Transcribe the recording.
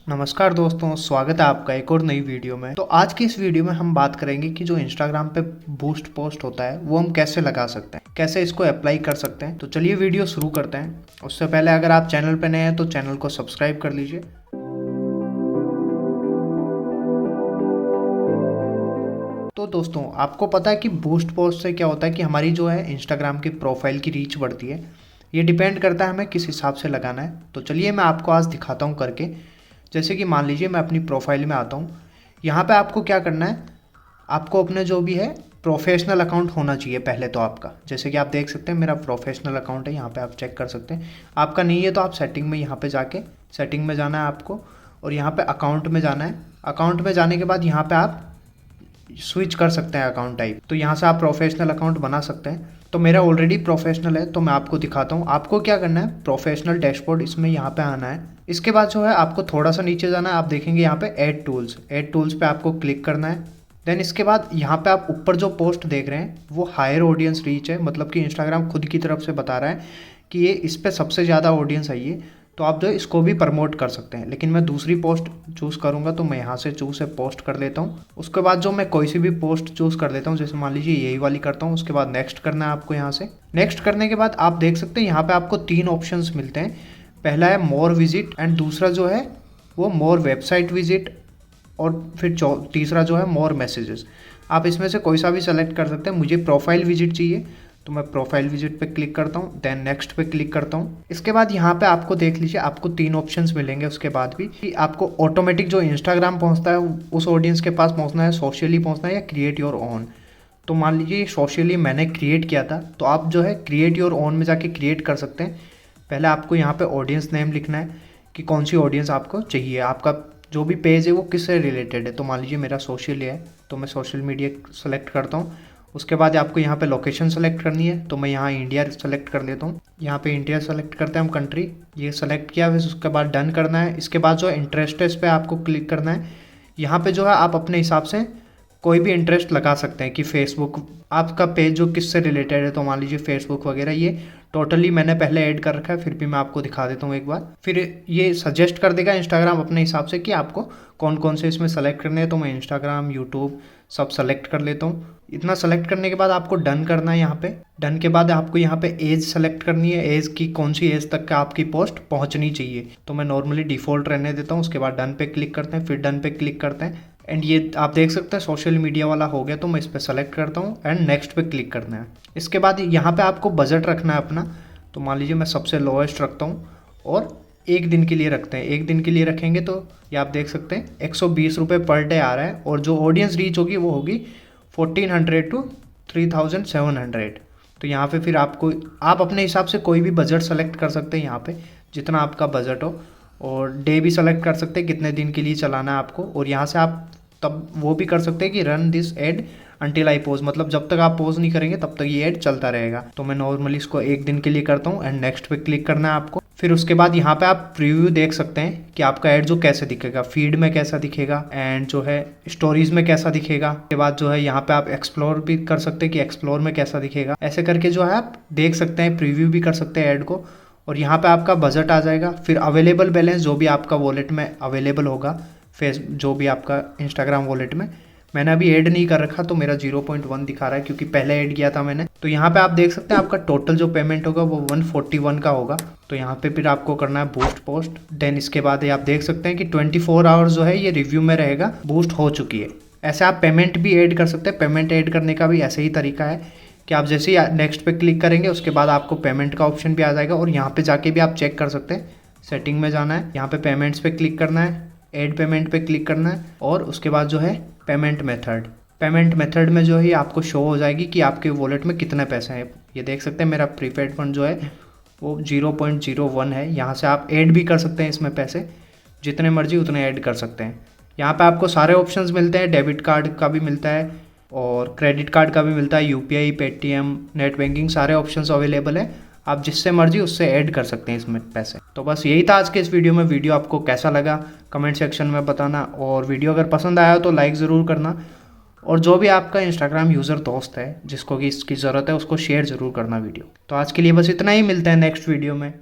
नमस्कार दोस्तों, स्वागत है आपका एक और नई वीडियो में। तो आज की इस वीडियो में हम बात करेंगे कि जो इंस्टाग्राम पे बूस्ट पोस्ट होता है वो हम कैसे लगा सकते हैं, कैसे इसको अप्लाई कर सकते हैं। तो चलिए वीडियो शुरू करते हैं। उससे पहले अगर आप चैनल पे नए हैं तो चैनल को सब्सक्राइब कर लीजिए। तो दोस्तों, आपको पता है कि बूस्ट पोस्ट से क्या होता है कि हमारी जो है इंस्टाग्राम की प्रोफाइल की रीच बढ़ती है। ये डिपेंड करता है हमें किस हिसाब से लगाना है। तो चलिए मैं आपको आज दिखाता हूँ करके। जैसे कि मान लीजिए मैं अपनी प्रोफाइल में आता हूँ। यहाँ पे आपको क्या करना है, आपको अपने जो भी है प्रोफेशनल अकाउंट होना चाहिए पहले तो आपका। जैसे कि आप देख सकते हैं मेरा प्रोफेशनल अकाउंट है, यहाँ पे आप चेक कर सकते हैं। आपका नहीं है तो आप सेटिंग में यहाँ पे जाके सेटिंग में जाना है आपको, और यहाँ पे अकाउंट में जाना है। अकाउंट में जाने के बाद यहाँ पे आप स्विच कर सकते हैं अकाउंट टाइप। तो यहाँ से आप प्रोफेशनल अकाउंट बना सकते हैं। तो मेरा ऑलरेडी प्रोफेशनल है तो मैं आपको दिखाता हूँ। आपको क्या करना है, प्रोफेशनल डैशबोर्ड, इसमें यहाँ पे आना है। इसके बाद जो है आपको थोड़ा सा नीचे जाना है। आप देखेंगे यहाँ पे ऐड टूल्स पे आपको क्लिक करना है। देन इसके बाद यहाँ पे आप ऊपर जो पोस्ट देख रहे हैं वो हायर ऑडियंस रीच है, मतलब कि इंस्टाग्राम खुद की तरफ से बता रहा है कि ये इस पर सबसे ज़्यादा ऑडियंस आई है। तो आप जो इसको भी प्रमोट कर सकते हैं। लेकिन मैं दूसरी पोस्ट चूज़ करूँगा तो मैं यहाँ से चूज़ से पोस्ट कर लेता हूँ। उसके बाद जो मैं कोई सी भी पोस्ट चूज़ कर लेता हूँ, जैसे मान लीजिए यही वाली करता हूँ। उसके बाद नेक्स्ट करना है आपको। यहाँ से नेक्स्ट करने के बाद आप देख सकते हैं यहाँ पे आपको 3 ऑप्शंस मिलते हैं। पहला है मोर विजिट, एंड दूसरा जो है वो मोर वेबसाइट विजिट, और फिर तीसरा जो है मोर मैसेजेस। आप इसमें से कोई सा भी सेलेक्ट कर सकते हैं। मुझे प्रोफाइल विजिट चाहिए तो मैं प्रोफाइल विजिट पे क्लिक करता हूँ, देन नेक्स्ट पे क्लिक करता हूँ। इसके बाद यहाँ पे आपको देख लीजिए आपको 3 ऑप्शंस मिलेंगे। उसके बाद भी कि आपको ऑटोमेटिक जो इंस्टाग्राम पहुँचता है उस ऑडियंस के पास पहुँचना है, सोशली पहुँचना है, या क्रिएट योर ओन। तो मान लीजिए सोशली मैंने क्रिएट किया था तो आप जो है क्रिएट योर ओन में जाके क्रिएट कर सकते हैं। पहले आपको यहाँ पे ऑडियंस नेम लिखना है कि कौन सी ऑडियंस आपको चाहिए, आपका जो भी पेज है वो किससे रिलेटेड है। तो मान लीजिए मेरा सोशल है तो मैं सोशल मीडिया सेलेक्ट करता हूँ। उसके बाद आपको यहाँ पे लोकेशन सेलेक्ट करनी है तो मैं यहाँ इंडिया सेलेक्ट कर लेता हूँ। यहाँ पे इंडिया सेलेक्ट करते हैं हम, कंट्री ये सेलेक्ट किया। फिर उसके बाद डन करना है। इसके बाद जो इंटरेस्ट है इस पर आपको क्लिक करना है। यहाँ पे जो है आप अपने हिसाब से कोई भी इंटरेस्ट लगा सकते हैं कि फेसबुक आपका पेज जो किससे रिलेटेड है। तो मान लीजिए फेसबुक वगैरह, ये टोटली मैंने पहले ऐड कर रखा है, फिर भी मैं आपको दिखा देता हूँ एक बार। फिर ये सजेस्ट कर देगा इंस्टाग्राम अपने हिसाब से कि आपको कौन कौन से इसमें सेलेक्ट करने हैं। तो मैं इंस्टाग्राम, यूट्यूब सब सेलेक्ट कर लेता हूँ। इतना सेलेक्ट करने के बाद आपको डन करना है। यहाँ पे डन के बाद आपको यहाँ पे एज सेलेक्ट करनी है, एज की कौन सी एज तक का आपकी पोस्ट पहुँचनी चाहिए। तो मैं नॉर्मली डिफ़ॉल्ट रहने देता हूँ। उसके बाद डन पे क्लिक करते हैं, फिर डन पे क्लिक करते हैं। एंड ये आप देख सकते हैं सोशल मीडिया वाला हो गया। तो मैं इस पर सेलेक्ट करता हूँ एंड नेक्स्ट पे क्लिक करना है। इसके बाद यहाँ पे आपको बजट रखना है अपना। तो मान लीजिए मैं सबसे लोएस्ट रखता हूँ और 1 दिन के लिए रखते हैं। 1 दिन के लिए रखेंगे तो ये आप देख सकते हैं 120 रुपये पर डे आ रहा है, और जो ऑडियंस रीच होगी वो होगी 1400 to 3700। तो यहाँ पे फिर आपको आप अपने हिसाब से कोई भी बजट सेलेक्ट कर सकते हैं यहाँ पे, जितना आपका बजट हो। और डे भी सेलेक्ट कर सकते हैं कितने दिन के लिए चलाना है आपको। और यहाँ से आप तब वो भी कर सकते हैं कि run this ad until I pause, मतलब जब तक आप पोज नहीं करेंगे तब तक ये ऐड चलता रहेगा। तो मैं नॉर्मली इसको 1 दिन के लिए करता हूँ एंड नेक्स्ट पे क्लिक करना है आपको। फिर उसके बाद यहाँ पे आप प्रीव्यू देख सकते हैं कि आपका ऐड जो कैसे दिखेगा, फीड में कैसा दिखेगा एंड जो है स्टोरीज में कैसा दिखेगा। उसके बाद जो है यहाँ पे आप एक्सप्लोर भी कर सकते हैं कि एक्सप्लोर में कैसा दिखेगा। ऐसे करके जो है आप देख सकते हैं, प्रीव्यू भी कर सकते हैं ऐड को। और यहाँ पे आपका बजट आ जाएगा। फिर अवेलेबल बैलेंस जो भी आपका वॉलेट में अवेलेबल होगा, जो भी आपका इंस्टाग्राम वॉलेट में। मैंने अभी ऐड नहीं कर रखा तो मेरा 0.1 दिखा रहा है क्योंकि पहले ऐड किया था मैंने। तो यहाँ पे आप देख सकते हैं आपका टोटल जो पेमेंट होगा वो 141 का होगा। तो यहाँ पे फिर आपको करना है बूस्ट पोस्ट। देन इसके बाद ये आप देख सकते हैं कि 24 आवर्स जो है ये रिव्यू में रहेगा, बूस्ट हो चुकी है। ऐसे आप पेमेंट भी ऐड कर सकते हैं। पेमेंट ऐड करने का भी ऐसे ही तरीका है कि आप जैसे ही नेक्स्ट पे क्लिक करेंगे उसके बाद आपको पेमेंट का ऑप्शन भी आ जाएगा। और यहाँ पे जाके भी आप चेक कर सकते हैं, सेटिंग में जाना है, यहाँ पे पेमेंट्स पे क्लिक करना है, ऐड पेमेंट पे क्लिक करना है, और उसके बाद जो है पेमेंट मेथड में जो है आपको शो हो जाएगी कि आपके वॉलेट में कितने पैसे हैं। ये देख सकते हैं मेरा प्रीपेड फंड जो है वो 0.01 है। यहाँ से आप ऐड भी कर सकते हैं, इसमें पैसे जितने मर्जी उतने ऐड कर सकते हैं। यहाँ पे आपको सारे ऑप्शंस मिलते हैं, डेबिट कार्ड का भी मिलता है और क्रेडिट कार्ड का भी मिलता है, UPI, पेटीएम, नेट बैंकिंग, सारे ऑप्शंस अवेलेबल है। आप जिससे मर्जी उससे ऐड कर सकते हैं इसमें पैसे। तो बस यही था आज के इस वीडियो में। वीडियो आपको कैसा लगा कमेंट सेक्शन में बताना, और वीडियो अगर पसंद आया तो लाइक ज़रूर करना, और जो भी आपका इंस्टाग्राम यूज़र दोस्त है जिसको कि इसकी ज़रूरत है उसको शेयर ज़रूर करना वीडियो। तो आज के लिए बस इतना ही, मिलते हैं नेक्स्ट वीडियो में।